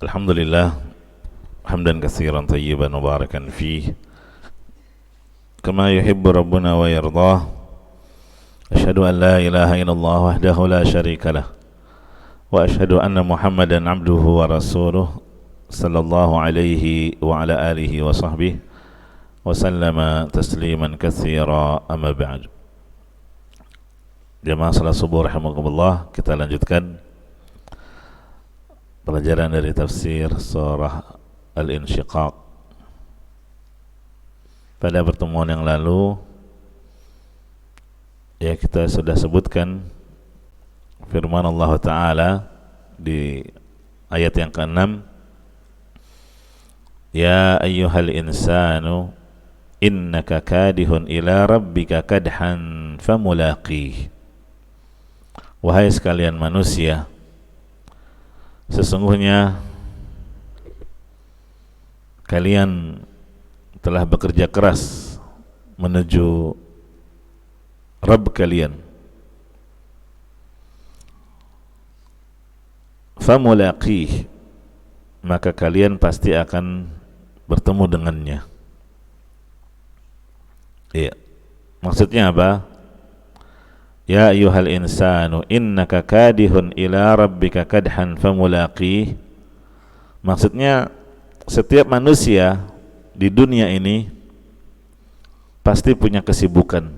Alhamdulillah hamdan katsiran tayyiban mubarakan fih kama yuhibbu rabbuna wa yardah. Asyhadu an la ilaha illallah wahdahu la syarikalah wa asyhadu anna Muhammadan abduhu wa rasuluh sallallahu alaihi wa ala alihi wa sahbihi wa sallama tasliman katsira, amma ba'd. Jamaah salat subuh rahimakumullah, kita lanjutkan pelajaran dari tafsir surah Al-Insyiqaq. Pada pertemuan yang lalu ya kita sudah sebutkan firman Allah Ta'ala di ayat yang ke-6, ya ayyuhal insanu innaka kadihun ila rabbika kadhan famulaqih. Wahai sekalian manusia, sesungguhnya kalian telah bekerja keras menuju Rabb kalian. Famulaqih, maka kalian pasti akan bertemu dengannya. Iya. Maksudnya apa? Ya ayyuhal insanu innaka kadihun ila rabbika kadhan famulaqih. Maksudnya setiap manusia di dunia ini pasti punya kesibukan,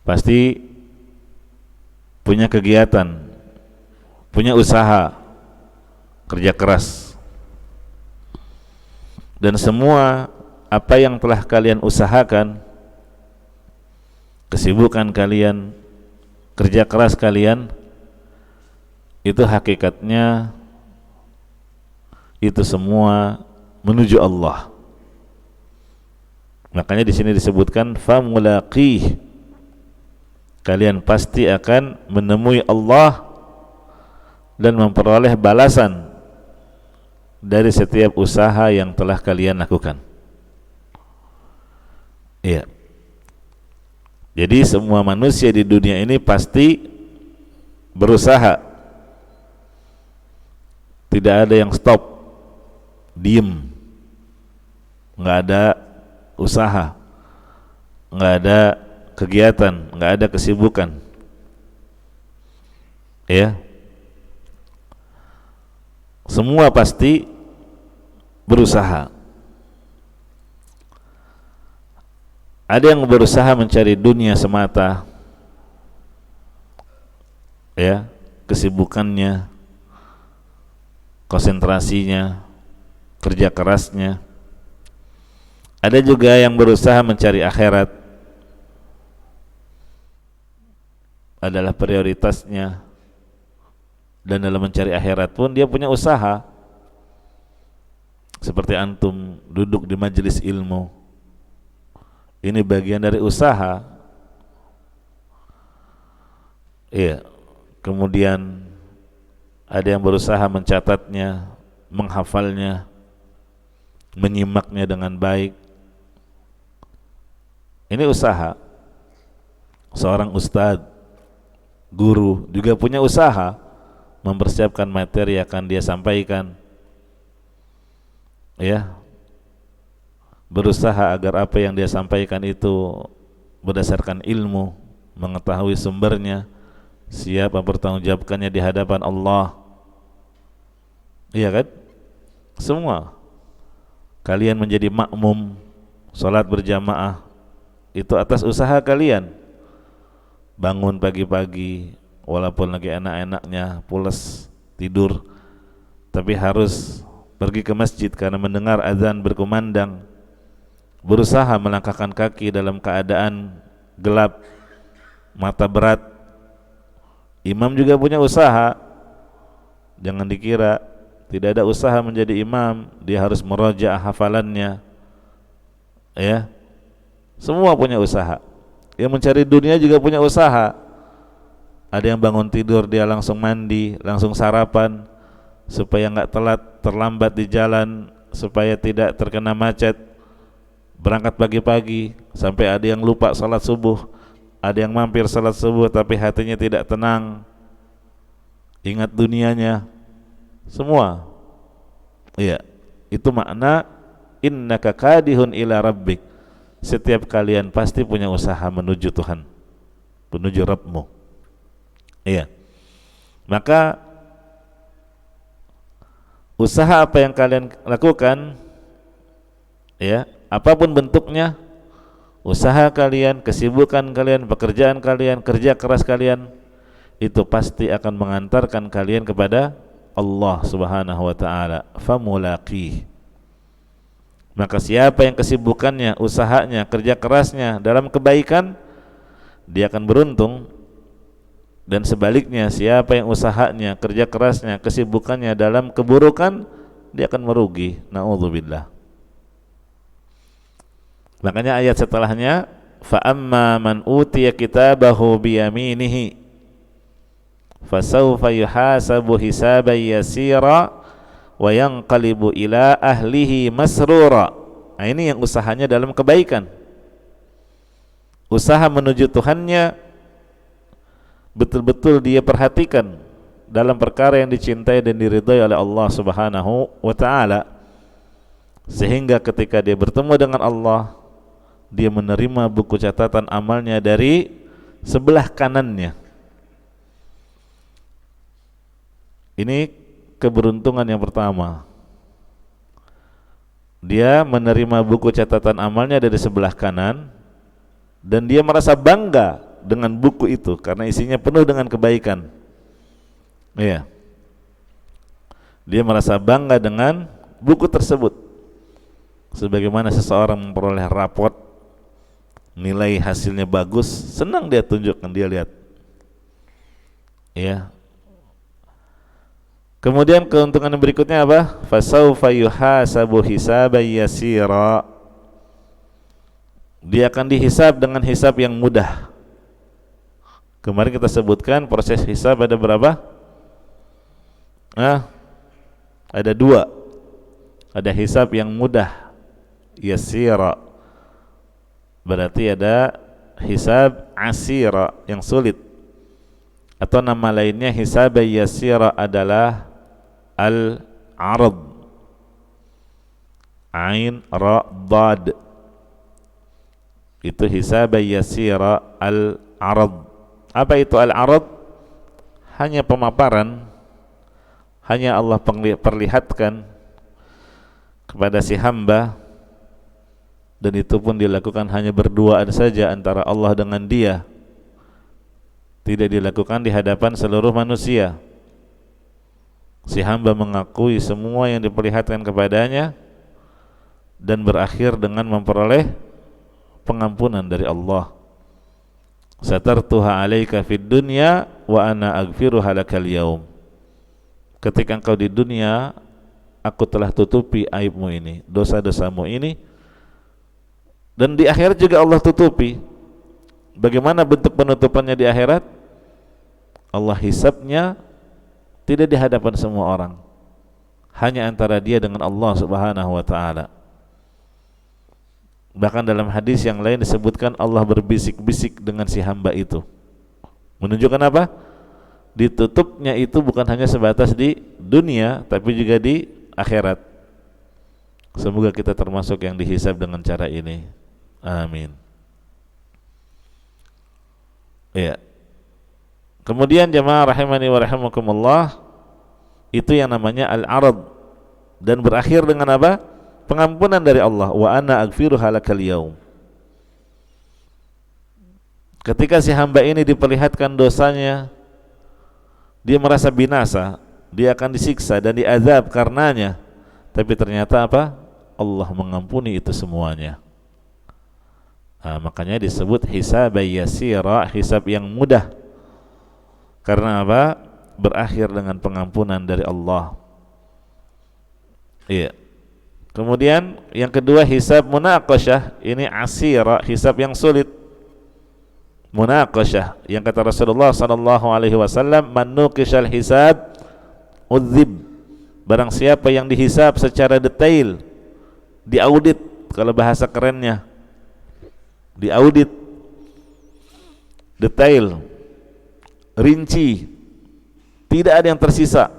pasti punya kegiatan, punya usaha, kerja keras. Dan semua apa yang telah kalian usahakan, kesibukan kalian, kerja keras kalian, itu hakikatnya itu semua menuju Allah. Makanya di sini disebutkan famulaqih, kalian pasti akan menemui Allah dan memperoleh balasan dari setiap usaha yang telah kalian lakukan. Iya. Jadi semua manusia di dunia ini pasti berusaha. Tidak ada yang stop, diem, nggak ada usaha, nggak ada kegiatan, nggak ada kesibukan. Ya, semua pasti berusaha. Ada yang berusaha mencari dunia semata, ya, kesibukannya, konsentrasinya, kerja kerasnya. Ada juga yang berusaha mencari akhirat, adalah prioritasnya, dan dalam mencari akhirat pun dia punya usaha. Seperti antum duduk di majelis ilmu, ini bagian dari usaha. Iya. Kemudian ada yang berusaha mencatatnya, menghafalnya, menyimaknya dengan baik. Ini usaha. Seorang ustadz, guru juga punya usaha mempersiapkan materi yang akan dia sampaikan. Ya, berusaha agar apa yang dia sampaikan itu berdasarkan ilmu, mengetahui sumbernya, siap mempertanggungjawabkannya di hadapan Allah. Iya kan? Semua. Kalian menjadi makmum, salat berjamaah, itu atas usaha kalian. Bangun pagi-pagi, walaupun lagi enak-enaknya, pules, tidur, tapi harus pergi ke masjid karena mendengar azan berkumandang. Berusaha melangkahkan kaki dalam keadaan gelap, mata berat. Imam juga punya usaha. Jangan dikira tidak ada usaha menjadi imam, dia harus merajaah hafalannya. Ya. Semua punya usaha. Yang mencari dunia juga punya usaha. Ada yang bangun tidur dia langsung mandi, langsung sarapan supaya enggak telat, terlambat di jalan, supaya tidak terkena macet. Berangkat pagi-pagi, sampai ada yang lupa salat subuh, ada yang mampir salat subuh tapi hatinya tidak tenang, ingat dunianya. Semua. Iya. Itu makna innaka kadihun ila rabbik. Setiap kalian pasti punya usaha menuju Tuhan, menuju Rabbmu. Iya. Maka usaha apa yang kalian lakukan, ya, apapun bentuknya, usaha kalian, kesibukan kalian, pekerjaan kalian, kerja keras kalian, itu pasti akan mengantarkan kalian kepada Allah Subhanahu wa taala. Famulaqih. Maka siapa yang kesibukannya, usahanya, kerja kerasnya dalam kebaikan, dia akan beruntung. Dan sebaliknya, siapa yang usahanya, kerja kerasnya, kesibukannya dalam keburukan, dia akan merugi. Na'udzubillah. Makanya ayat setelahnya, fa amma man utiya kitabahu biyaminihi fasawfa yuhasabu hisaban yasira wa yanqalibu ila ahlihi masrura. Nah, ini yang usahanya dalam kebaikan. Usaha menuju Tuhannya betul-betul dia perhatikan dalam perkara yang dicintai dan diridhai oleh Allah Subhanahu wa taala, sehingga ketika dia bertemu dengan Allah, dia menerima buku catatan amalnya dari sebelah kanannya. Ini keberuntungan yang pertama. Dia menerima buku catatan amalnya dari sebelah kanan, dan dia merasa bangga dengan buku itu karena isinya penuh dengan kebaikan. Iya. Dia merasa bangga dengan buku tersebut. Sebagaimana seseorang memperoleh raport, nilai hasilnya bagus, senang dia tunjukkan, dia lihat. Iya. Kemudian keuntungan yang berikutnya apa? Fasaufa yuhasabu hisaban yasira. Dia akan dihisab dengan hisab yang mudah. Kemarin kita sebutkan proses hisab ada berapa? Ada 2. Ada hisab yang mudah, yasira. Berarti ada hisab asira, yang sulit. Atau nama lainnya hisab yasira adalah al-arad. Ain ra dad. Itu hisab yasira al-arad. Apa itu al-arad? Hanya pemaparan, hanya Allah perlihatkan kepada si hamba, dan itu pun dilakukan hanya berduaan saja antara Allah dengan dia, tidak dilakukan di hadapan seluruh manusia. Si hamba mengakui semua yang diperlihatkan kepadanya dan berakhir dengan memperoleh pengampunan dari Allah. Satartuha alaika fid dunya wa ana aghfiruha lakal yaum. Ketika engkau di dunia, aku telah tutupi aibmu ini, dosa-dosamu ini, dan di akhirat juga Allah tutupi. Bagaimana bentuk penutupannya di akhirat? Allah hisabnya tidak di hadapan semua orang, hanya antara dia dengan Allah Subhanahu wa taala. Bahkan dalam hadis yang lain disebutkan Allah berbisik-bisik dengan si hamba itu. Menunjukkan apa? Ditutupnya itu bukan hanya sebatas di dunia, tapi juga di akhirat. Semoga kita termasuk yang dihisab dengan cara ini. Amin. Ya. Kemudian jemaah rahimani wa rahimakumullah, itu yang namanya al-arad, dan berakhir dengan apa? Pengampunan dari Allah. Wa ana aghfiruha lakal yaum. Ketika si hamba ini diperlihatkan dosanya, dia merasa binasa, dia akan disiksa dan diazab karenanya. Tapi ternyata apa? Allah mengampuni itu semuanya. Makanya disebut hisab yasira, hisab yang mudah. Karena apa? Berakhir dengan pengampunan dari Allah. Iya. Kemudian yang kedua hisab munaqasyah, ini asira, hisab yang sulit. Munaqasyah, yang kata Rasulullah sallallahu alaihi wasallam, man nuqishal hisab udzib. Barang siapa yang dihisab secara detail, diaudit, kalau bahasa kerennya, diaudit detail, rinci, tidak ada yang tersisa,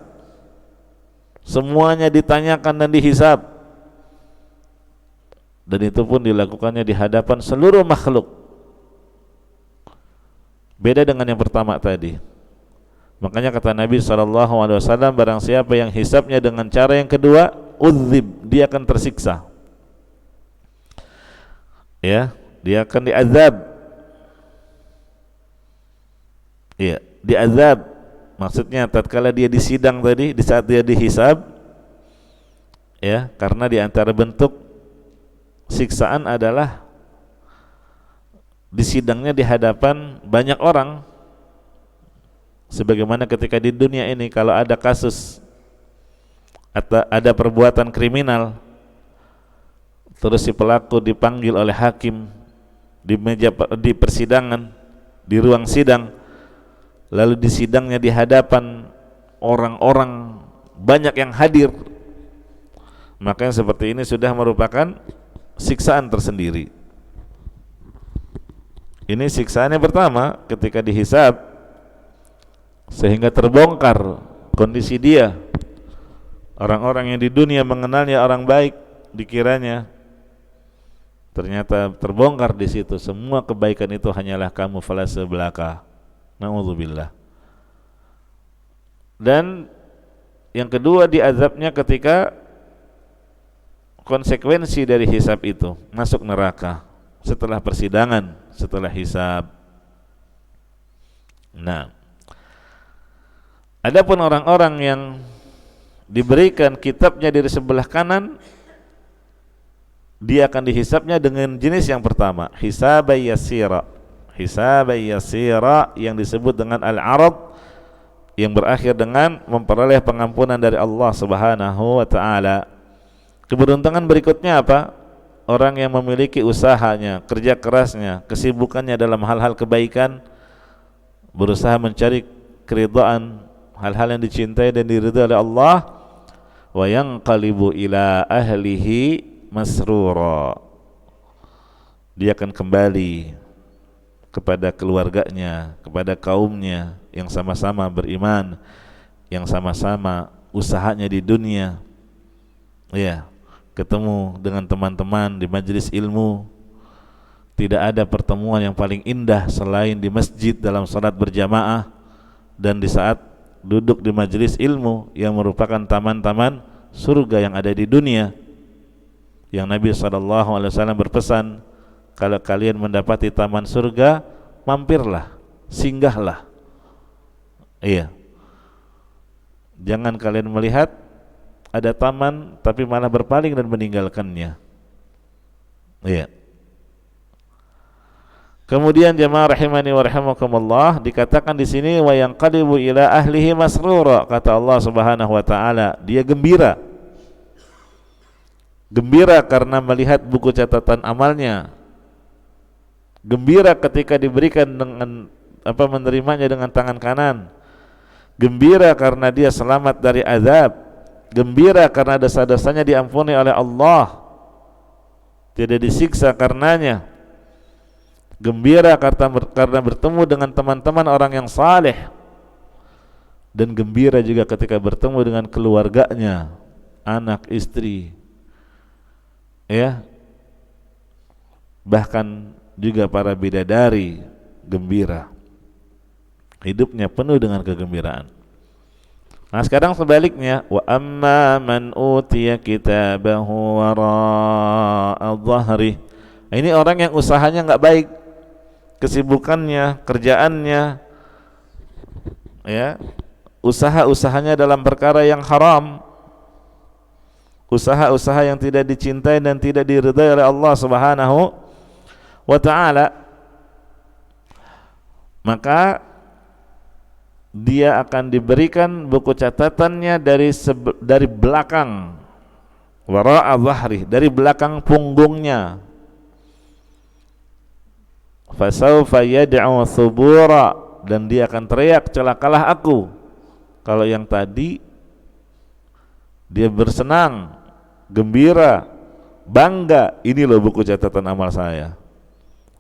semuanya ditanyakan dan dihisab, dan itu pun dilakukannya di hadapan seluruh makhluk. Beda dengan yang pertama tadi. Makanya kata Nabi SAW, barang siapa yang hisabnya dengan cara yang kedua, udzib, dia akan tersiksa. Ya, dia akan diazab. Iya, diazab. Maksudnya tatkala dia disidang tadi, di saat dia dihisab, ya, karena di antara bentuk siksaan adalah disidangnya di hadapan banyak orang. Sebagaimana ketika di dunia ini kalau ada kasus atau ada perbuatan kriminal, terus si pelaku dipanggil oleh hakim di persidangan, di ruang sidang, lalu disidangnya di hadapan orang-orang banyak yang hadir, maka yang seperti ini sudah merupakan siksaan tersendiri. Ini siksaan yang pertama ketika dihisab, sehingga terbongkar kondisi dia. Orang-orang yang di dunia mengenalnya orang baik, dikiranya, ternyata terbongkar di situ. Semua kebaikan itu hanyalah kamuflase belaka. Na'udzubillah. Dan yang kedua, diazabnya ketika konsekuensi dari hisab itu masuk neraka setelah persidangan, setelah hisab. Nah, adapun orang-orang yang diberikan kitabnya dari sebelah kanan, dia akan dihisabnya dengan jenis yang pertama, hisabai yasira. Hisabai yasira yang disebut dengan al-arad, yang berakhir dengan memperoleh pengampunan dari Allah Subhanahu wa taala. Keberuntungan berikutnya apa? Orang yang memiliki usahanya, kerja kerasnya, kesibukannya dalam hal-hal kebaikan, berusaha mencari keridhaan, hal-hal yang dicintai dan diridhai oleh Allah, wa yanqalibu ila ahlihi masrura. Dia akan kembali kepada keluarganya, kepada kaumnya yang sama-sama beriman, yang sama-sama usahanya di dunia, ya, ketemu dengan teman-teman di majelis ilmu. Tidak ada pertemuan yang paling indah selain di masjid dalam salat berjamaah dan di saat duduk di majelis ilmu yang merupakan taman-taman surga yang ada di dunia. Yang Nabi SAW berpesan, kalau kalian mendapati taman surga, mampirlah, singgahlah. Iya. Jangan kalian melihat ada taman tapi malah berpaling dan meninggalkannya. Iya. Kemudian jemaah rahimani wa rahimakumullah, dikatakan di sini wa yanqalibu ila ahlihi masrura, kata Allah Subhanahu wa taala, dia gembira. Gembira karena melihat buku catatan amalnya. Gembira ketika diberikan dengan menerimanya dengan tangan kanan. Gembira karena dia selamat dari azab. Gembira karena dosa-dosanya diampuni oleh Allah, tidak disiksa karenanya. Gembira karena bertemu dengan teman-teman orang yang saleh, dan gembira juga ketika bertemu dengan keluarganya, anak, istri, ya, bahkan juga para bidadari gembira. Hidupnya penuh dengan kegembiraan. Nah, sekarang sebaliknya, wa amma man utiya kitabahu wara'a dhahri. Ini orang yang usahanya enggak baik, kesibukannya, kerjaannya, ya, usaha-usahanya dalam perkara yang haram, usaha-usaha yang tidak dicintai dan tidak diridhai oleh Allah Subhanahu wa ta'ala, maka dia akan diberikan buku catatannya dari belakang, wara'a dhahri, dari belakang punggungnya. Fasawfa yad'u thubura, dan dia akan teriak, celakalah aku. Kalau yang tadi dia bersenang, gembira, bangga, ini loh buku catatan amal saya.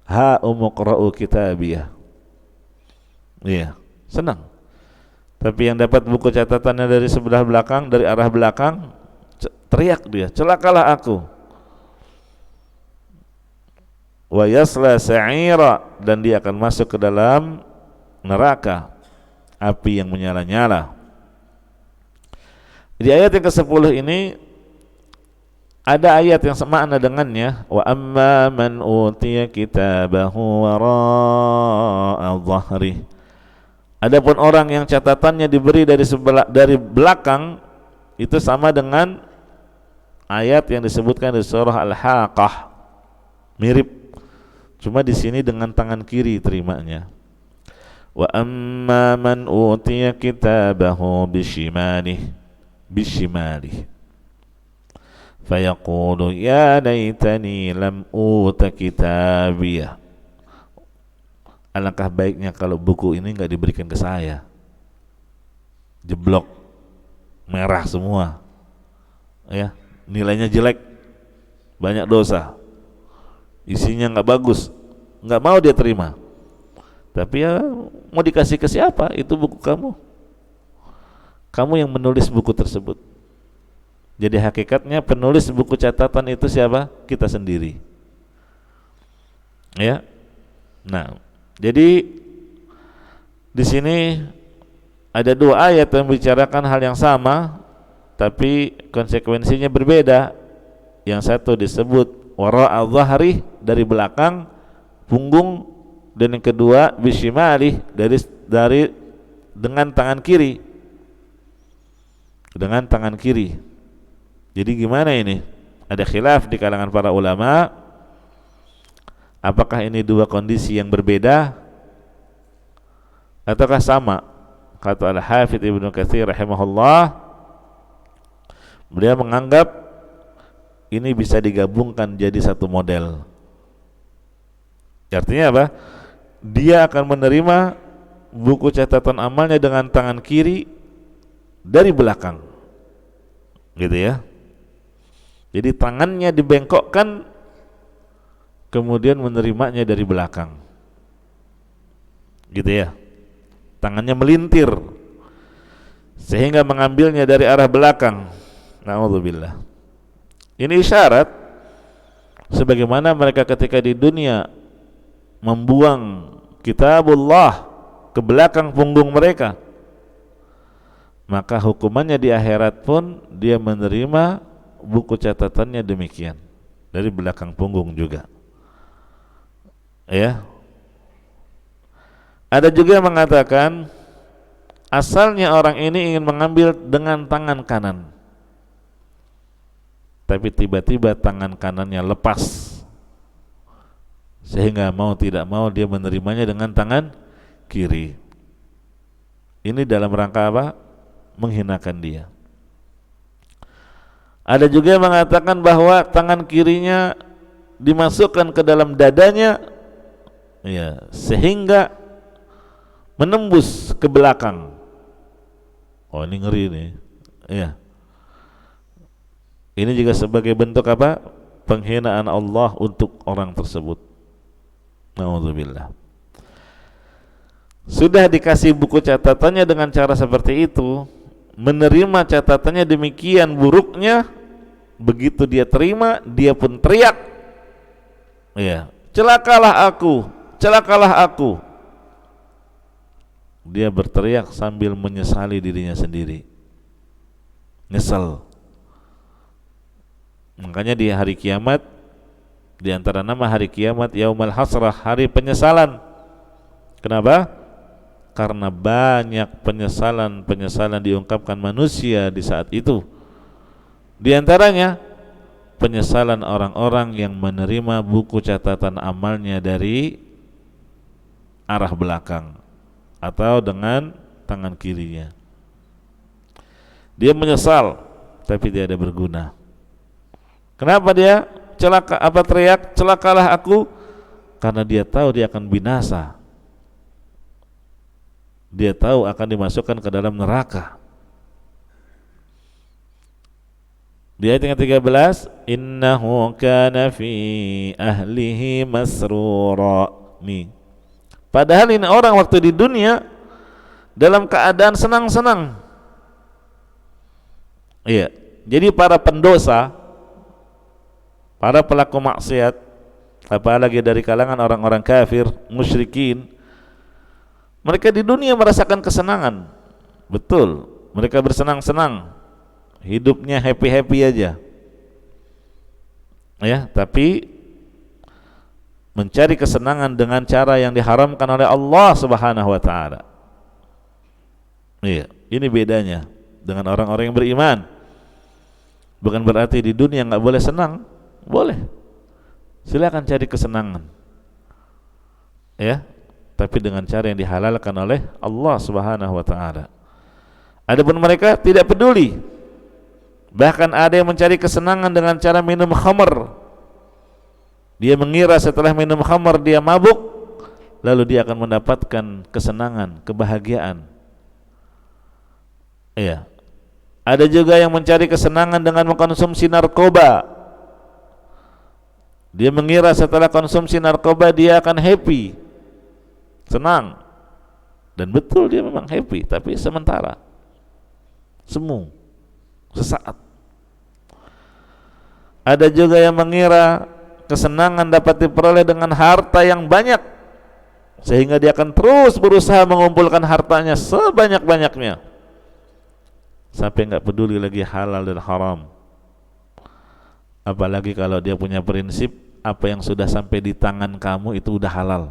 Ha umuqra'u kitabiyah. Iya, senang. Tapi yang dapat buku catatannya dari sebelah belakang, dari arah belakang, teriak dia, celakalah aku. Wa yasla sa'ira, dan dia akan masuk ke dalam neraka, api yang menyala-nyala. Di ayat yang ke-10 ini ada ayat yang semakna dengannya, wa amma man utiya kitabahu wara'a dhahri. Adapun orang yang catatannya diberi dari belakang, itu sama dengan ayat yang disebutkan di surah Al-Haqqah. Mirip, cuma di sini dengan tangan kiri terimanya. Wa amma man utiya kitabahu bishimalihi fayaqulu ya laitani lam uta kitabiyah. Alangkah baiknya kalau buku ini enggak diberikan ke saya. Jeblok, merah semua, ya, nilainya jelek, banyak dosa, isinya enggak bagus, enggak mau dia terima. Tapi ya mau dikasih ke siapa? Itu buku kamu. Kamu yang menulis buku tersebut. Jadi hakikatnya penulis buku catatan itu siapa? Kita sendiri. Ya. Nah, jadi di sini ada dua ayat yang membicarakan hal yang sama, tapi konsekuensinya berbeda. Yang satu disebut wara'a dhahri, dari belakang punggung, dan yang kedua bishimali, dari dengan tangan kiri. Dengan tangan kiri. Jadi gimana ini? Ada khilaf di kalangan para ulama, apakah ini dua kondisi yang berbeda ataukah sama? Kata Al-Hafidz Ibnu Katsir rahimahullah, beliau menganggap ini bisa digabungkan jadi satu model. Artinya apa? Dia akan menerima buku catatan amalnya dengan tangan kiri dari belakang, gitu ya. Jadi tangannya dibengkokkan, kemudian menerimanya dari belakang, gitu ya. Tangannya melintir sehingga mengambilnya dari arah belakang. Na'udzubillah. Ini isyarat sebagaimana mereka ketika di dunia membuang kitabullah ke belakang punggung mereka, maka hukumannya di akhirat pun dia menerima buku catatannya demikian, dari belakang punggung juga. Ya. Ada juga yang mengatakan asalnya orang ini ingin mengambil dengan tangan kanan, tapi tiba-tiba tangan kanannya lepas, sehingga mau tidak mau dia menerimanya dengan tangan kiri. Ini dalam rangka apa? Menghinakan dia. Ada juga yang mengatakan bahwa tangan kirinya dimasukkan ke dalam dadanya, ya, sehingga menembus ke belakang. Oh, ini ngeri nih. Ya. Ini juga sebagai bentuk apa? Penghinaan Allah untuk orang tersebut. Na'udzubillah. Sudah dikasih buku catatannya dengan cara seperti itu, menerima catatannya demikian buruknya, begitu dia terima, dia pun teriak, ya, celakalah aku, celakalah aku. Dia berteriak sambil menyesali dirinya sendiri, nyesal. Makanya di hari kiamat, di antara nama hari kiamat Yaumul Hasrah, hari penyesalan. Kenapa? Karena banyak penyesalan diungkapkan manusia di saat itu. Di antaranya penyesalan orang-orang yang menerima buku catatan amalnya dari arah belakang atau dengan tangan kirinya. Dia menyesal, tapi tidak ada berguna. Kenapa dia celaka? Apa teriak, celakalah aku? Karena dia tahu dia akan binasa. Dia tahu akan dimasukkan ke dalam neraka. Di ayat yang ke-13, innahu kana fi ahlihi masrura. Nih. Padahal ini orang waktu di dunia dalam keadaan senang-senang. Iya. Jadi para pendosa, para pelaku maksiat, apalagi dari kalangan orang-orang kafir, musyrikin, mereka di dunia merasakan kesenangan. Betul, mereka bersenang-senang, hidupnya happy-happy aja. Ya, tapi mencari kesenangan dengan cara yang diharamkan oleh Allah Subhanahu wa taala. Iya, ini bedanya dengan orang-orang yang beriman. Bukan berarti di dunia nggak boleh senang, boleh. Silakan cari kesenangan. Ya, tapi dengan cara yang dihalalkan oleh Allah Subhanahu wa taala. Adapun mereka tidak peduli. Bahkan ada yang mencari kesenangan dengan cara minum khamr. Dia mengira setelah minum khamr dia mabuk, lalu dia akan mendapatkan kesenangan, kebahagiaan. Iya. Ada juga yang mencari kesenangan dengan mengkonsumsi narkoba. Dia mengira setelah konsumsi narkoba dia akan happy, senang. Dan betul dia memang happy, tapi sementara. Semu, sesaat. Ada juga yang mengira kesenangan dapat diperoleh dengan harta yang banyak, sehingga dia akan terus berusaha mengumpulkan hartanya sebanyak-banyaknya, sampai nggak peduli lagi halal dan haram. Apalagi kalau dia punya prinsip apa yang sudah sampai di tangan kamu itu udah halal.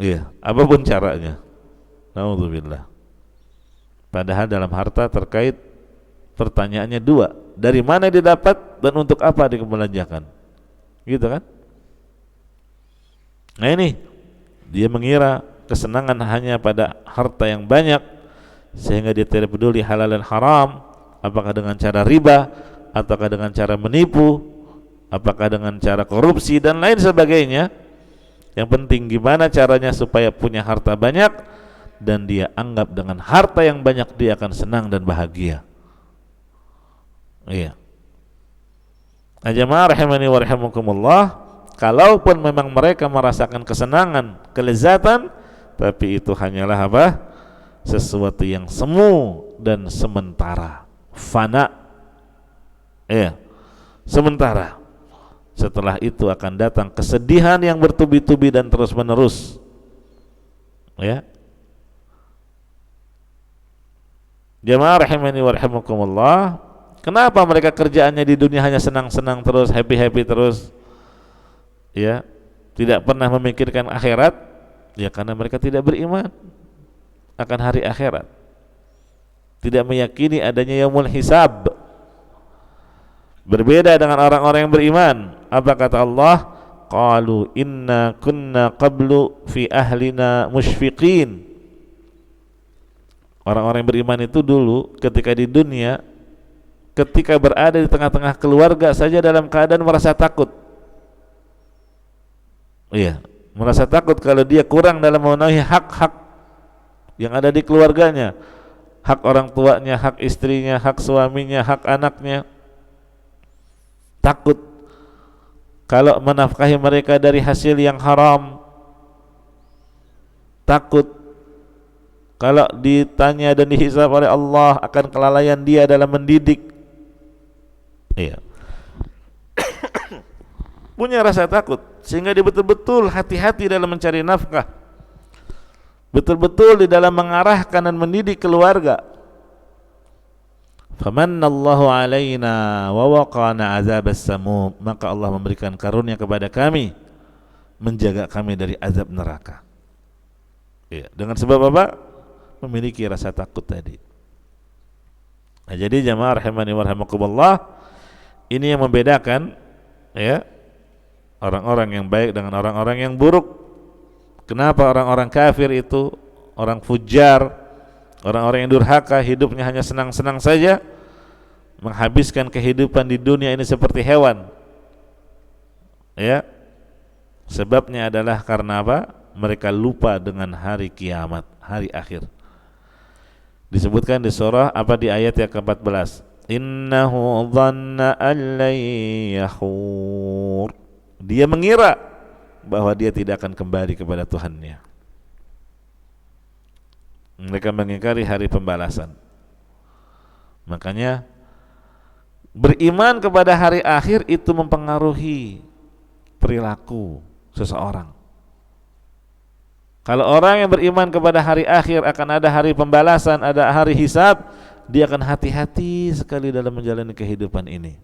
Iya, apapun caranya. Naudzubillah. Padahal dalam harta terkait pertanyaannya dua, dari mana didapat dan untuk apa dikebelanjakan, gitu kan? Nah ini, dia mengira kesenangan hanya pada harta yang banyak, sehingga dia tidak peduli halal dan haram, apakah dengan cara riba, ataukah dengan cara menipu, apakah dengan cara korupsi dan lain sebagainya. Yang penting gimana caranya supaya punya harta banyak, dan dia anggap dengan harta yang banyak dia akan senang dan bahagia. Iya. Nah, jemaah rahimani wa rahimakumullah, kalaupun memang mereka merasakan kesenangan, kelezatan, tapi itu hanyalah apa? Sesuatu yang semu dan sementara, fana. Iya. Sementara. Setelah itu akan datang kesedihan yang bertubi-tubi dan terus-menerus. Ya. Jemaah rahimani wa rahimakumullah, kenapa mereka kerjaannya di dunia hanya senang-senang terus, happy-happy terus? Ya, tidak pernah memikirkan akhirat. Ya karena mereka tidak beriman akan hari akhirat. Tidak meyakini adanya yaumul hisab. Berbeda dengan orang-orang yang beriman. Apa kata Allah? Qalu inna kunna qablu fi ahlina musyfiqin. Orang-orang yang beriman itu dulu ketika di dunia, ketika berada di tengah-tengah keluarga saja dalam keadaan merasa takut. Iya, merasa takut kalau dia kurang dalam memenuhi hak-hak yang ada di keluarganya. Hak orang tuanya, hak istrinya, hak suaminya, hak anaknya. Takut kalau menafkahi mereka dari hasil yang haram. Takut kalau ditanya dan dihisab oleh Allah akan kelalaian dia dalam mendidik. Iya. Punya rasa takut sehingga dia betul-betul hati-hati dalam mencari nafkah, betul-betul di dalam mengarahkan dan mendidik keluarga. Famannallahu alaina wa waqana azabas samum, maka Allah memberikan karunia kepada kami, menjaga kami dari azab neraka. Iya, dengan sebab apa? Memiliki rasa takut tadi. Nah, jadi jamaah rahimani wa rahimakumullah, ini yang membedakan ya orang-orang yang baik dengan orang-orang yang buruk. Kenapa orang-orang kafir itu, orang fujar, orang-orang yang durhaka, hidupnya hanya senang-senang saja, menghabiskan kehidupan di dunia ini seperti hewan. Ya. Sebabnya adalah karena apa? Mereka lupa dengan hari kiamat, hari akhir. Disebutkan di surah apa di ayat yang ke-14. Innahu dhanna an lan yahur. Dia mengira bahwa dia tidak akan kembali kepada Tuhannya. Mereka mengingkari hari pembalasan. Makanya beriman kepada hari akhir itu mempengaruhi perilaku seseorang. Kalau orang yang beriman kepada hari akhir, akan ada hari pembalasan, ada hari hisab, dia akan hati-hati sekali dalam menjalani kehidupan ini.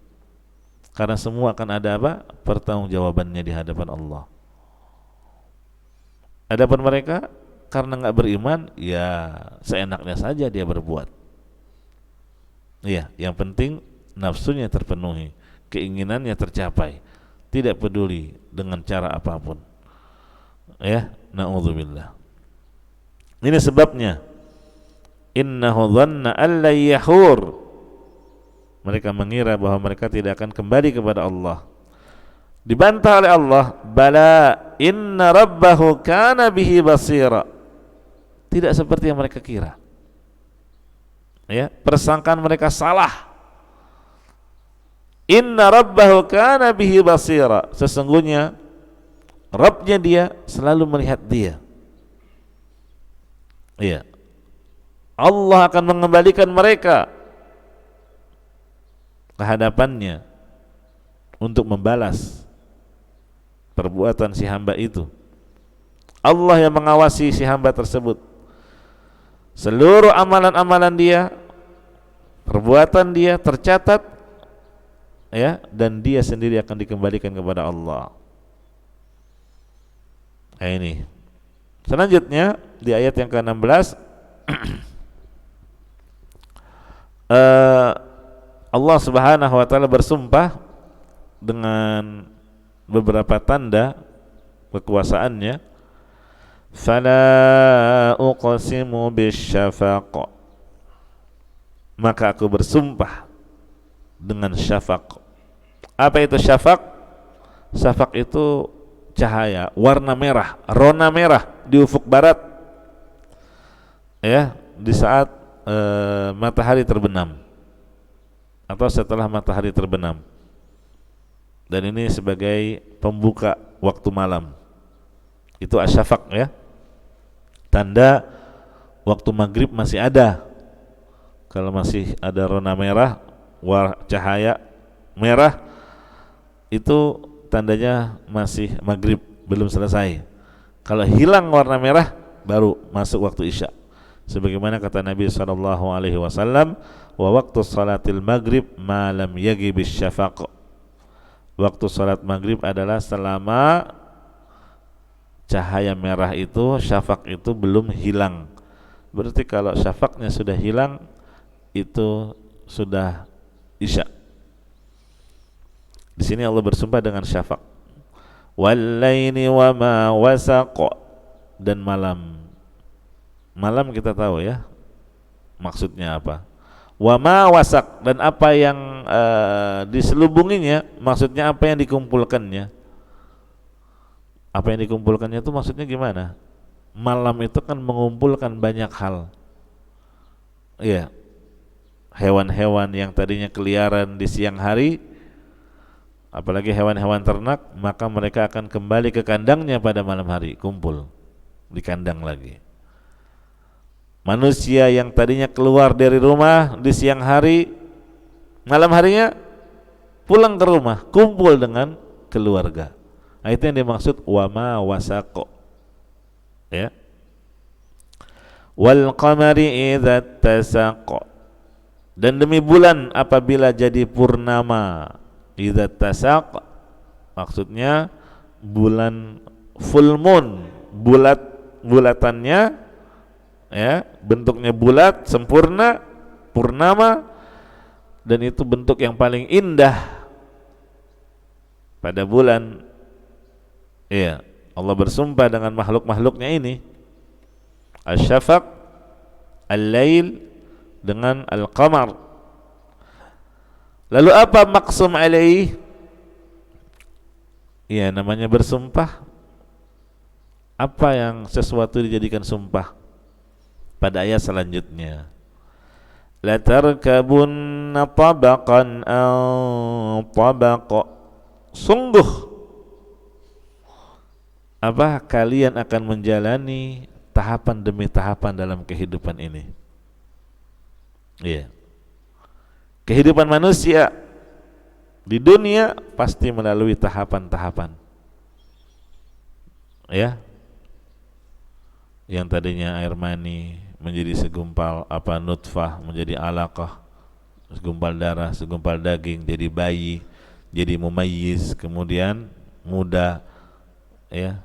Karena semua akan ada apa? Pertanggungjawabannya di hadapan Allah. Adapun mereka karena enggak beriman, ya seenaknya saja dia berbuat. Iya, yang penting nafsunya terpenuhi, keinginannya tercapai, tidak peduli dengan cara apapun. Ya, na'udzubillah. Ini sebabnya innahu dhanna alla yahur. Mereka mengira bahwa mereka tidak akan kembali kepada Allah. Dibantah oleh Allah, bala inna rabbahu kana bihi basira. Tidak seperti yang mereka kira. Ya, persangkaan mereka salah. Inna rabbahu kana bihi basira. Sesungguhnya Rabbnya dia selalu melihat dia. Iya. Allah akan mengembalikan mereka ke hadapannya untuk membalas perbuatan si hamba itu. Allah yang mengawasi si hamba tersebut. Seluruh amalan-amalan dia, perbuatan dia tercatat, ya, dan dia sendiri akan dikembalikan kepada Allah. Nah, ini. Selanjutnya di ayat yang ke-16 Allah Subhanahu wa taala bersumpah dengan beberapa tanda kekuasaannya. Fala uqsimu bisyafaq. Maka aku bersumpah dengan syafaq. Apa itu syafaq? Syafaq itu cahaya warna merah, rona merah di ufuk barat, ya, di saat matahari terbenam atau setelah matahari terbenam. Dan ini sebagai pembuka waktu malam. Itu asyafaq, ya, tanda waktu maghrib masih ada. Kalau masih ada rona merah, cahaya merah, itu tandanya masih maghrib, belum selesai. Kalau hilang warna merah, baru masuk waktu isya. Sebagaimana kata Nabi SAW, wa waktu salatil maghrib ma lam yaghibis syafaq. Waktu salat maghrib adalah selama cahaya merah itu, syafaq itu belum hilang. Berarti kalau syafaqnya sudah hilang, itu sudah isya. Di sini Allah bersumpah dengan syafaq. Wal-laili wa ma wasaq, dan malam. Malam kita tahu, ya, maksudnya apa. Wa ma wasaq, dan apa yang diselubunginya, maksudnya apa yang dikumpulkannya. Apa yang dikumpulkannya itu maksudnya gimana? Malam itu kan mengumpulkan banyak hal. Iya. Hewan-hewan yang tadinya keliaran di siang hari, apalagi hewan-hewan ternak, maka mereka akan kembali ke kandangnya pada malam hari, kumpul di kandang lagi. Manusia yang tadinya keluar dari rumah di siang hari, malam harinya pulang ke rumah, kumpul dengan keluarga. Nah, itu yang dimaksud wama wasaqo, ya. Wal qamari idza tasaq, dan demi bulan apabila jadi purnama. Idza tasaq maksudnya bulan full moon, bulatannya, ya, bentuknya bulat sempurna, purnama, dan itu bentuk yang paling indah pada bulan. Iya, Allah bersumpah dengan makhluk-makhluknya ini. Asy-syafaq, al-lail, dengan al-qamar. Lalu apa maqsum alaih? Ya, namanya bersumpah. Apa yang sesuatu dijadikan sumpah? Pada ayat selanjutnya, la tarkabunna tabaqan an tabaq. Sungguh apa kalian akan menjalani tahapan demi tahapan dalam kehidupan ini. Iya. Kehidupan manusia di dunia pasti melalui tahapan-tahapan. Ya. Yang tadinya air mani menjadi segumpal nutfah, menjadi alaqah, segumpal darah, segumpal daging, jadi bayi, jadi mumayyiz, kemudian muda, ya.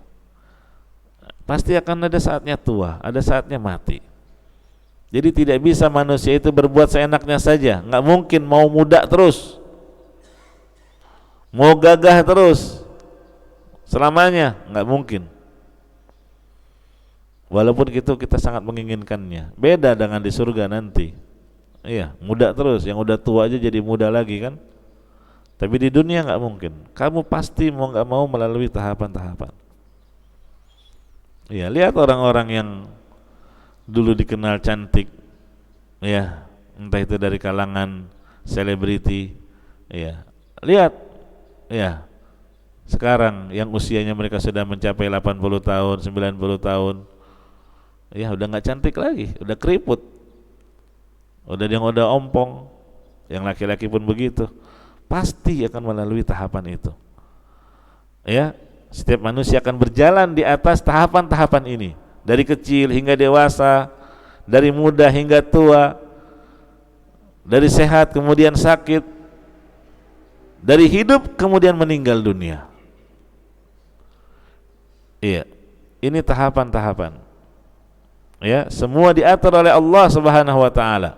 Pasti akan ada saatnya tua, ada saatnya mati. Jadi tidak bisa manusia itu berbuat seenaknya saja. Nggak mungkin mau muda terus, mau gagah terus selamanya, nggak mungkin. Walaupun itu kita sangat menginginkannya. Beda dengan di surga nanti. Iya, muda terus, yang udah tua aja jadi muda lagi kan. Tapi di dunia nggak mungkin. Kamu pasti mau nggak mau melalui tahapan-tahapan. Iya, lihat orang-orang yang dulu dikenal cantik, ya, entah itu dari kalangan selebriti, ya. Lihat, ya, sekarang yang usianya mereka sudah mencapai 80 tahun, 90 tahun, ya udah nggak cantik lagi, udah keriput, udah ompong. Yang laki-laki pun begitu, pasti akan melalui tahapan itu. Ya, setiap manusia akan berjalan di atas tahapan-tahapan ini. Dari kecil hingga dewasa, dari muda hingga tua, dari sehat kemudian sakit, dari hidup kemudian meninggal dunia. Iya, ini tahapan-tahapan. Ya, semua diatur oleh Allah Subhanahu wa taala.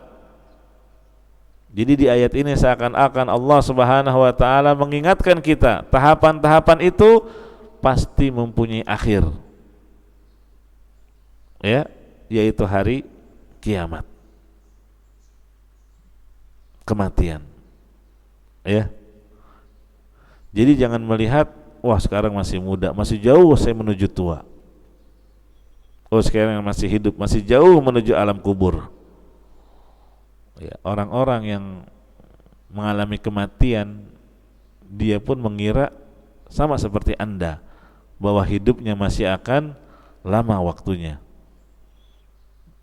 Jadi di ayat ini seakan-akan Allah Subhanahu wa taala mengingatkan kita, tahapan-tahapan itu pasti mempunyai akhir. Ya, yaitu hari kiamat, kematian. Ya. Jadi jangan melihat, wah sekarang masih muda, masih jauh saya menuju tua. Oh sekarang masih hidup, masih jauh menuju alam kubur. Ya, orang-orang yang mengalami kematian, dia pun mengira sama seperti Anda, bahwa hidupnya masih akan lama waktunya.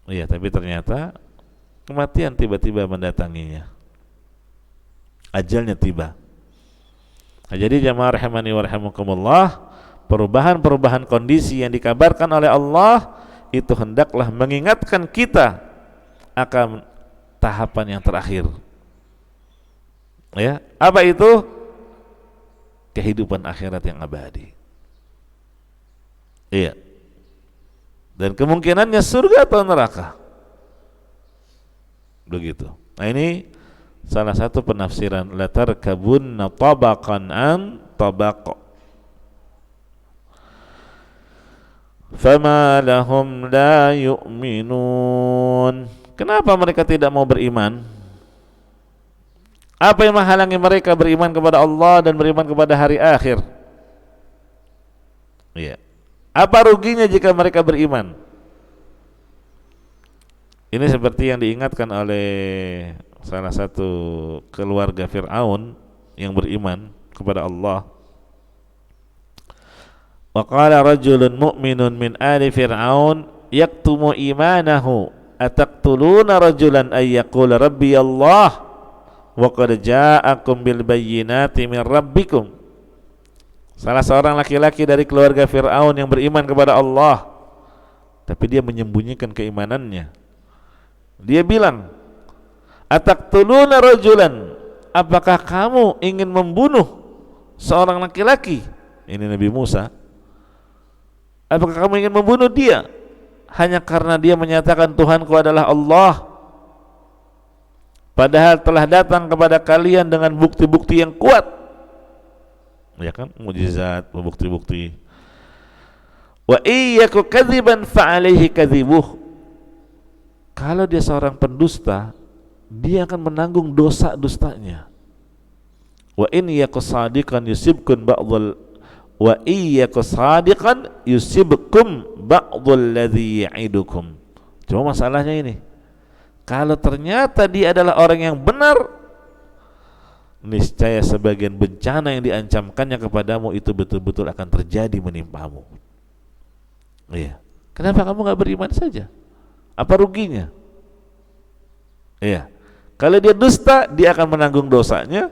Iya, tapi ternyata kematian tiba-tiba mendatanginya. Ajalnya tiba. Nah, jadi jamaah rahimani wa rahimakumullah, perubahan-perubahan kondisi yang dikabarkan oleh Allah itu hendaklah mengingatkan kita akan tahapan yang terakhir. Ya, apa itu? Kehidupan akhirat yang abadi. Iya. Dan kemungkinannya surga atau neraka. Begitu. Nah ini salah satu penafsiran latarkabunna tabaqan an tabaq. Fama lahum la yu'minun. Kenapa mereka tidak mau beriman? Apa yang menghalangi mereka beriman kepada Allah dan beriman kepada hari akhir? Iya. Apa ruginya jika mereka beriman? Ini seperti yang diingatkan oleh salah satu keluarga Fir'aun yang beriman kepada Allah. Wa qala rajulun mu'minun min ali Fir'aun yaktumu imanahu ataqtuluna rajulan ay yaqula rabbi Allah wa qad ja'akum bil bayyinati min rabbikum. Salah seorang laki-laki dari keluarga Fir'aun yang beriman kepada Allah, tapi dia menyembunyikan keimanannya. Dia bilang, ataqtuluna rajulan, apakah kamu ingin membunuh seorang laki-laki? Ini Nabi Musa. Apakah kamu ingin membunuh dia hanya karena dia menyatakan Tuhanku adalah Allah, padahal telah datang kepada kalian dengan bukti-bukti yang kuat? Ya kan, mukjizat, bukti-bukti. Wa iyyaku kadziban fa alaihi kadzibuh. Kalau dia seorang pendusta, dia akan menanggung dosa-dustanya. Wa in yaku sadiqan yusibkum ba'dhal wa iyyaku sadiqan yusibkum ba'dhal ladzi ya'idukum. Cuma masalahnya ini, kalau ternyata dia adalah orang yang benar, niscaya sebagian bencana yang diancamkannya kepadamu itu betul-betul akan terjadi menimpamu. Iya. Kenapa kamu nggak beriman saja? Apa ruginya? Iya. Kalau dia dusta, dia akan menanggung dosanya.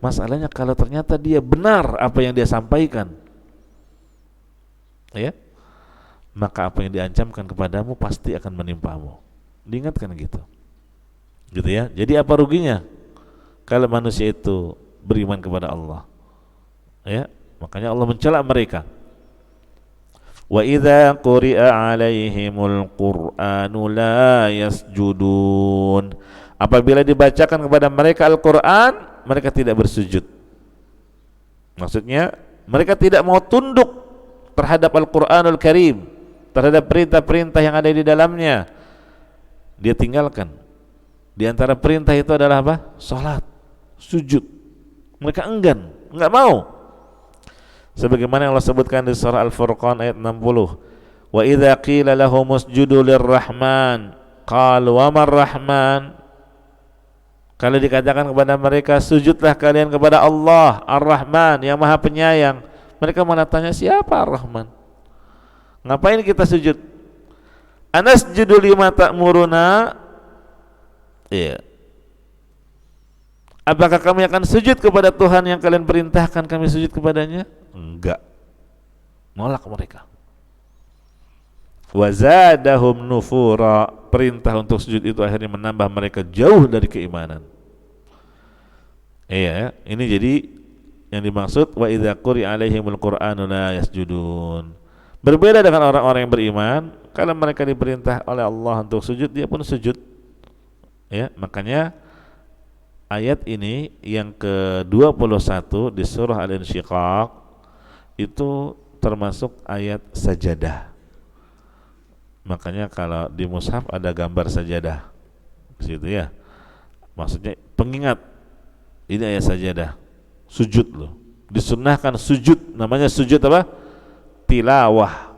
Masalahnya kalau ternyata dia benar apa yang dia sampaikan, ya, maka apa yang diancamkan kepadamu pasti akan menimpamu. Diingatkan gitu ya. Jadi apa ruginya kalau manusia itu beriman kepada Allah? Ya, makanya Allah mencela mereka. Wa idza quri'a 'alaihimul qur'anu la yasjudun. Apabila dibacakan kepada mereka Al-Qur'an, mereka tidak bersujud. Maksudnya mereka tidak mau tunduk terhadap Al-Qur'anul Karim, terhadap perintah-perintah yang ada di dalamnya. Dia tinggalkan. Di antara perintah itu adalah apa? Salat, sujud. Mereka enggan, enggak mau. Sebagaimana Allah sebutkan di surah Al-Furqan ayat 60. Wa idza qila lahum usjudu lirrahman qalu wa marrahman. Kalau dikatakan kepada mereka sujudlah kalian kepada Allah Ar-Rahman yang Maha Penyayang, mereka malah tanya siapa Ar-Rahman? Ngapain kita sujud? Anasjudu lima ta'muruna? Iya. Apakah kami akan sujud kepada Tuhan yang kalian perintahkan kami sujud kepadanya? Enggak. Nolak mereka. Wa zadahum nufura. Perintah untuk sujud itu akhirnya menambah mereka jauh dari keimanan. Iya, ini jadi yang dimaksud wa idza quri'a 'alaihimul qur'anu la yasjudun. Berbeda dengan orang-orang yang beriman, kalau mereka diperintah oleh Allah untuk sujud, dia pun sujud. Ya, makanya ayat ini yang ke-21 di surah Al-Insyiqaq itu termasuk ayat sajadah. Makanya kalau di mushaf ada gambar sajadah di situ ya. Maksudnya pengingat ini ayat sajadah. Sujud loh. Disunnahkan sujud, namanya sujud apa? Tilawah.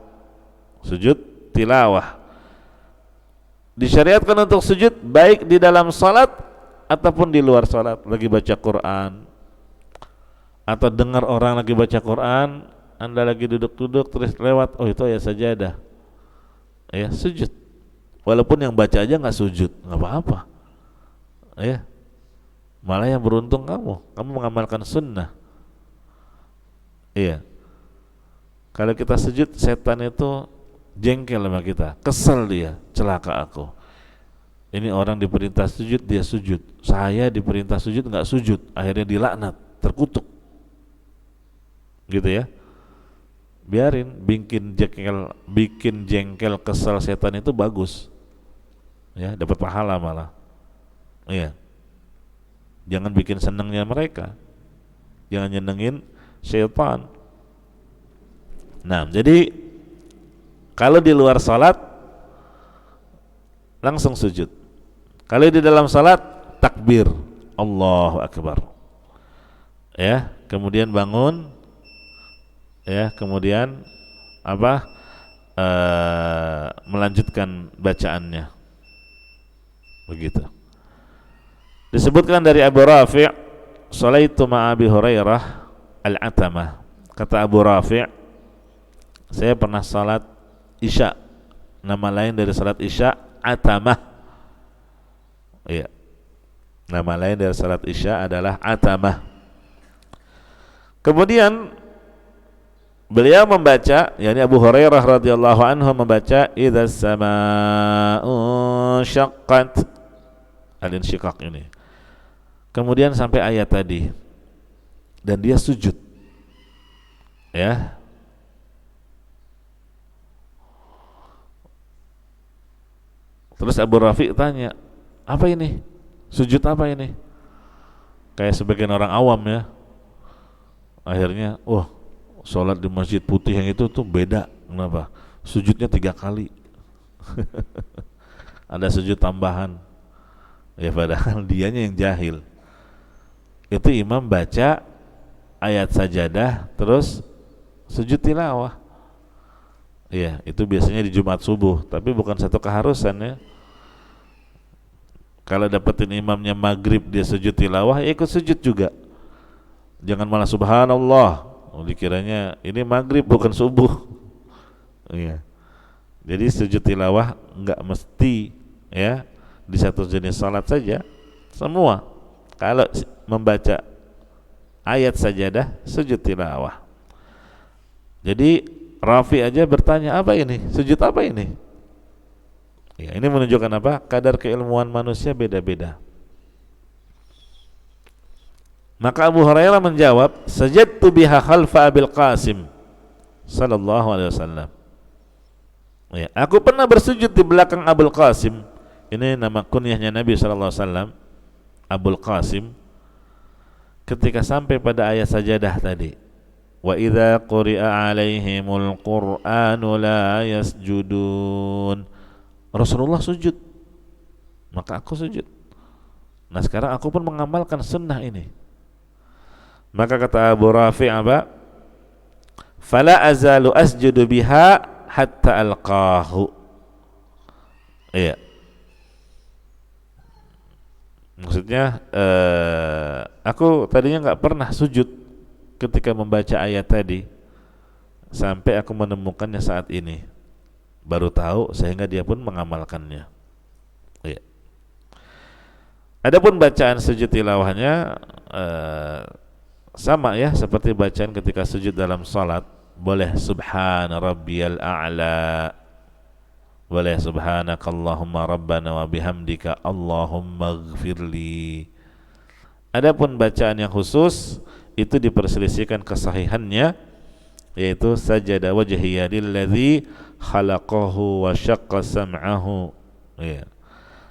Sujud tilawah. Disyariatkan untuk sujud baik di dalam salat ataupun di luar salat, lagi baca Quran atau dengar orang lagi baca Quran, Anda lagi duduk-duduk terus lewat, oh itu ayat sajadah. Ya, sujud. Walaupun yang baca aja nggak sujud, nggak apa-apa. Ya, malah yang beruntung kamu mengamalkan sunnah. Iya. Kalau kita sujud, setan itu jengkel sama kita, kesel dia, celaka aku. Ini orang diperintah sujud, dia sujud. Saya diperintah sujud nggak sujud, akhirnya dilaknat, terkutuk. Gitu ya. Biarin, bikin jengkel kesal setan itu bagus. Ya, dapat pahala malah. Iya. Jangan bikin senengnya mereka. Jangan nyenengin setan. Nah, jadi kalau di luar salat langsung sujud. Kalau di dalam salat takbir, Allahu Akbar. Ya, kemudian bangun. Ya, kemudian apa? Melanjutkan bacaannya. Begitu. Disebutkan dari Abu Rafi', "Shalaitu ma'a Abi Hurairah al-atamah." Kata Abu Rafi', saya pernah salat Isya. Nama lain dari salat Isya atamah. Iya. Nama lain dari salat Isya adalah atamah. Kemudian beliau membaca, yakni Abu Hurairah radhiyallahu anhu membaca idzas samaa'u syaqqat, al-insyiqaq ini. Kemudian sampai ayat tadi dan dia sujud. Ya. Terus Abu Rafi' tanya, "Apa ini? Sujud apa ini?" Kayak sebagian orang awam ya. Akhirnya, sholat di Masjid Putih yang itu tuh beda. Kenapa? Sujudnya 3 kali. Ada sujud tambahan. Ya padahal dianya yang jahil. Itu imam baca ayat sajadah terus sujud tilawah. Iya, itu biasanya di Jumat subuh, tapi bukan satu keharusan ya. Kalau dapetin imamnya maghrib dia sujud tilawah, ya ikut sujud juga. Jangan malah subhanallah. Dikiranya ini maghrib bukan subuh. Iya. Jadi sujud tilawah enggak mesti ya di satu jenis salat saja, semua. Kalau membaca ayat sajadah sujud tilawah. Jadi Rafi aja bertanya, apa ini? Sujud apa ini? Ya, ini menunjukkan apa? Kadar keilmuan manusia beda-beda. Maka Abu Hurairah menjawab, sajadtu biha khalfa Abil Qasim sallallahu alaihi wasallam. Ya, aku pernah bersujud di belakang Abul Qasim. Ini nama kunyahnya Nabi sallallahu alaihi wasallam, Abul Qasim. Ketika sampai pada ayat sajadah tadi, wa idza quri'a alaihimul qur'anu la yasjudun. Rasulullah sujud, maka aku sujud. Nah sekarang aku pun mengamalkan sunnah ini. Maka kata Abu Rafi' apa? Fala azalu asjudu biha hatta alqahu. Iya. Maksudnya aku tadinya nggak pernah sujud ketika membaca ayat tadi sampai aku menemukannya saat ini. Baru tahu sehingga dia pun mengamalkannya. Iya. Adapun bacaan sujud tilawahnya sama ya seperti bacaan ketika sujud dalam salat. Boleh subhana rabbiyal a'la, boleh subhanakallahumma rabbana wa bihamdika allahumma ighfirli. Adapun bacaan yang khusus itu diperselisihkan kesahihannya, yaitu sajada wajhiya lilladzi khalaqahu wa syaqqa sam'ahu. Ya.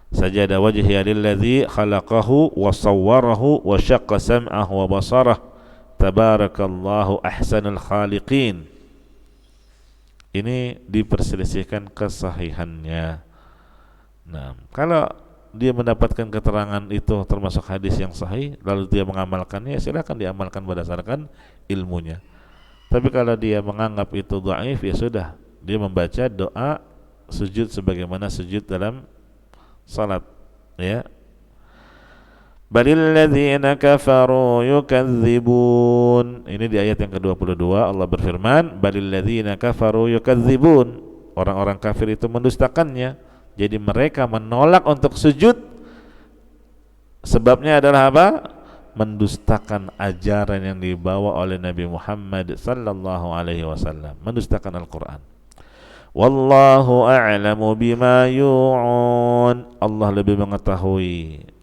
Sajada wajhiya lilladzi khalaqahu wa sawwarahu wa syaqqa sam'ahu wa basarahu. Tabarakallahu ahsanul khaliqin. Ini diperselisihkan kesahihannya. Nah, kalau dia mendapatkan keterangan itu termasuk hadis yang sahih, lalu dia mengamalkannya, silakan diamalkan berdasarkan ilmunya. Tapi kalau dia menganggap itu dhaif, ya sudah, dia membaca doa sujud sebagaimana sujud dalam salat, ya. Balil ladzina kafaru yukadzibun. Ini di ayat yang ke-22 Allah berfirman, balil ladzina kafaru yukadzibun. Orang-orang kafir itu mendustakannya. Jadi mereka menolak untuk sujud. Sebabnya adalah apa? Mendustakan ajaran yang dibawa oleh Nabi Muhammad sallallahu alaihi wasallam, mendustakan Al-Qur'an. Wallahu a'lamu bima yu'un. Allah lebih mengetahui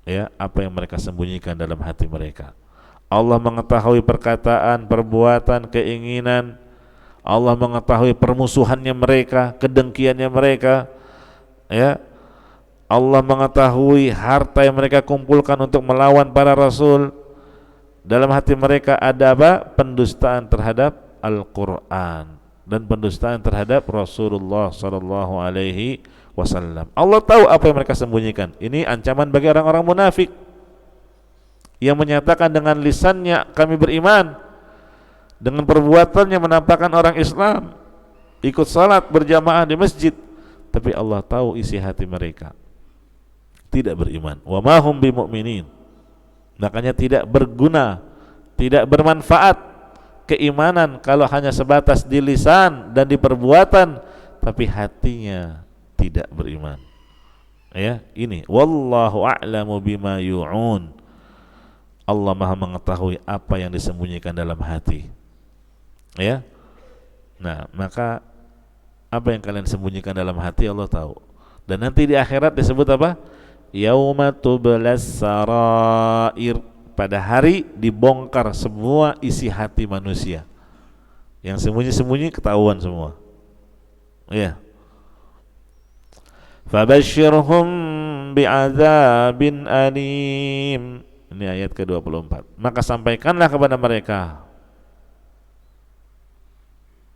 ya apa yang mereka sembunyikan dalam hati mereka. Allah mengetahui perkataan, perbuatan, keinginan. Allah mengetahui permusuhannya mereka, kedengkiannya mereka. Ya. Allah mengetahui harta yang mereka kumpulkan untuk melawan para rasul. Dalam hati mereka ada apa? Pendustaan terhadap Al-Qur'an dan pendustaan terhadap Rasulullah sallallahu alaihi wasallam. Allah tahu apa yang mereka sembunyikan. Ini ancaman bagi orang-orang munafik yang menyatakan dengan lisannya kami beriman, dengan perbuatannya menampakkan orang Islam, ikut salat berjamaah di masjid, tapi Allah tahu isi hati mereka, tidak beriman. Wa ma hum bimu'minin. Makanya tidak berguna, tidak bermanfaat keimanan kalau hanya sebatas di lisan dan di perbuatan, tapi hatinya tidak beriman. Ya, ini wallahu a'lamu bima yu'un. Allah Maha mengetahui apa yang disembunyikan dalam hati. Ya. Nah, maka apa yang kalian sembunyikan dalam hati Allah tahu. Dan nanti di akhirat disebut apa? Yauma tublas sarair. Pada hari dibongkar semua isi hati manusia. Yang sembunyi-sembunyi ketahuan semua. Ya. Fabashshirhum bi'adzabin alim. Ini ayat ke-24. Maka sampaikanlah kepada mereka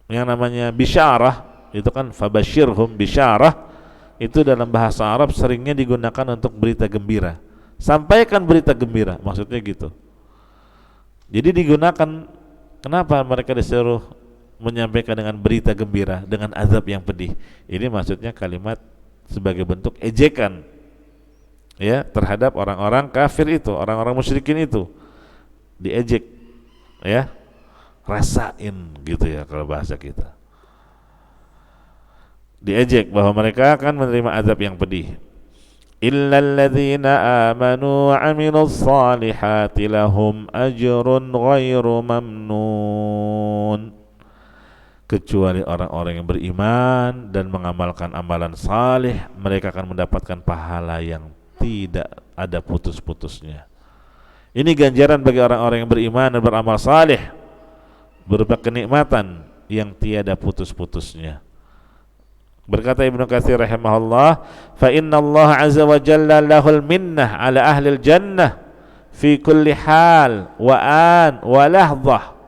yang namanya bisyarah, itu kan fabashshirhum, bisyarah itu dalam bahasa Arab seringnya digunakan untuk berita gembira. Sampaikan berita gembira, maksudnya gitu. Jadi digunakan, kenapa mereka disuruh menyampaikan dengan berita gembira dengan azab yang pedih? Ini maksudnya kalimat sebagai bentuk ejekan ya terhadap orang-orang kafir itu, orang-orang musyrikin itu, diejek ya, rasain gitu ya kalau bahasa kita. diejek bahwa mereka akan menerima azab yang pedih. Illal ladzina amanu wa 'amilus salihati lahum ajrun ghairu mamnun. Kecuali orang-orang yang beriman dan mengamalkan amalan saleh, mereka akan mendapatkan pahala yang tidak ada putus-putusnya. Ini ganjaran bagi orang-orang yang beriman dan beramal saleh, berupa kenikmatan yang tiada putus-putusnya. Berkata Ibnu Katsir rahimahullah, fa inna Allah azza wa jalla lahul minnah ala ahli jannah fi kulli hal wa an wa lahzah.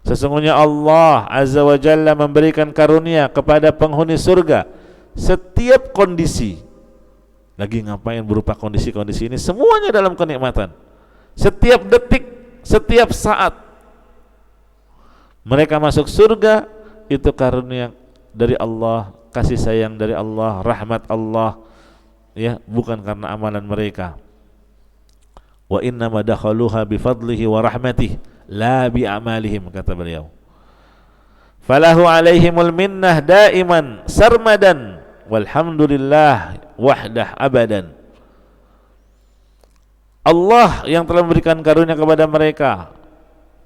Sesungguhnya Allah azza wa jalla memberikan karunia kepada penghuni surga setiap kondisi. Lagi ngapain berupa kondisi-kondisi ini? Semuanya dalam kenikmatan. Setiap detik, setiap saat mereka masuk surga, itu karunia dari Allah, kasih sayang dari Allah, rahmat Allah, ya, bukan karena amalan mereka. Wa inna ma dakhaluha bi fadlihi wa rahmatihi la bi amalihim, kata beliau. Falahu alaihimul minnah daiman sarmadan walhamdulillah wahdah abadan. Allah yang telah memberikan karunia kepada mereka,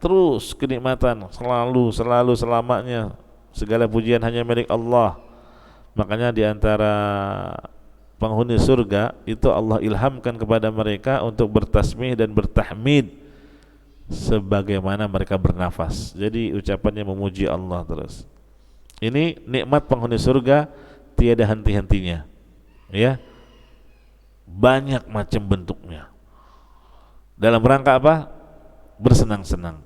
terus kenikmatan selalu selamanya. Segala pujian hanya milik Allah. Makanya di antara penghuni surga itu Allah ilhamkan kepada mereka untuk bertasbih dan bertahmid sebagaimana mereka bernafas. Jadi ucapannya memuji Allah terus. Ini nikmat penghuni surga tiada henti-hentinya. Ya. Banyak macam bentuknya. Dalam rangka apa? Bersenang-senang.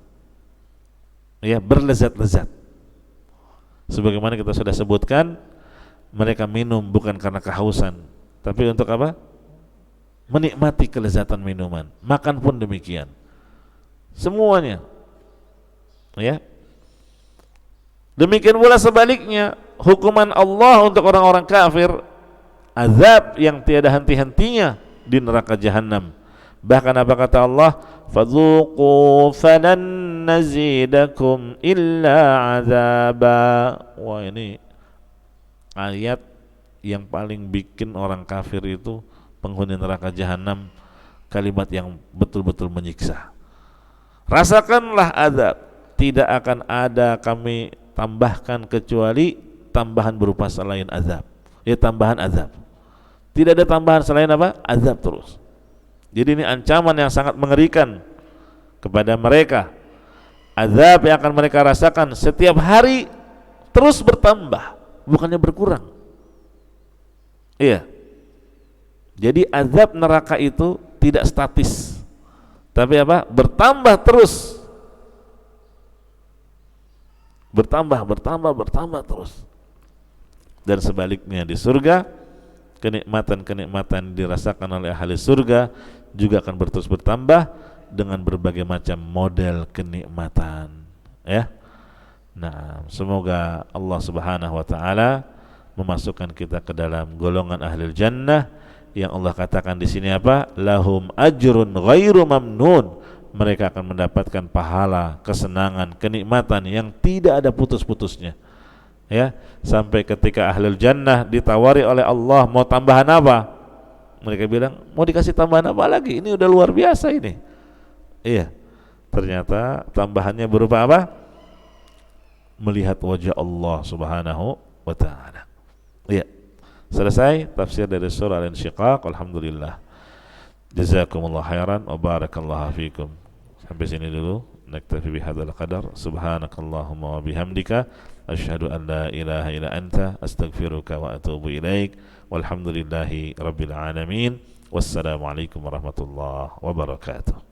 Ya, berlezat-lezat. Sebagaimana kita sudah sebutkan, mereka minum bukan karena kehausan, tapi untuk apa? Menikmati kelezatan minuman. Makan pun demikian. Semuanya. Ya. Demikian pula sebaliknya, hukuman Allah untuk orang-orang kafir, azab yang tiada henti-hentinya di neraka jahanam. Bahkan apa kata Allah? Fadzuqu falan nazidakum illa azaba. Wah, ini ayat yang paling bikin orang kafir itu, penghuni neraka jahanam, kalimat yang betul-betul menyiksa. Rasakanlah azab, tidak akan ada kami tambahkan kecuali tambahan berupa selain azab. Ya, tambahan azab. Tidak ada tambahan selain apa? Azab terus. Jadi ini ancaman yang sangat mengerikan kepada mereka. Azab yang akan mereka rasakan setiap hari terus bertambah, bukannya berkurang. Iya. Jadi azab neraka itu tidak statis, tapi apa? Bertambah terus. Bertambah terus. Dan sebaliknya di surga, kenikmatan-kenikmatan dirasakan oleh ahli surga juga akan terus bertambah dengan berbagai macam model kenikmatan, ya. Nah, semoga Allah Subhanahu wa taala memasukkan kita ke dalam golongan ahli jannah yang Allah katakan di sini apa? Lahum ajrun ghairu mamnun. Mereka akan mendapatkan pahala, kesenangan, kenikmatan yang tidak ada putus-putusnya. Ya, sampai ketika ahli jannah ditawari oleh Allah mau tambahan apa? Mereka bilang, mau dikasih tambahan apa lagi? Ini udah luar biasa ini. Iya. Ternyata tambahannya berupa apa? Melihat wajah Allah Subhanahu wa taala. Iya. Selesai tafsir dari surah Al-Insyiqaq. Alhamdulillah. Jazakumullah khairan wa barakallahu fikum. Sampai sini dulu. Naktafi bihadzal qadar. Subhanakallahumma wa bihamdika asyhadu an la ilaha illa anta astaghfiruka wa atubu ilaik. Walhamdulillahi rabbil alamin. Wassalamualaikum warahmatullahi wabarakatuh.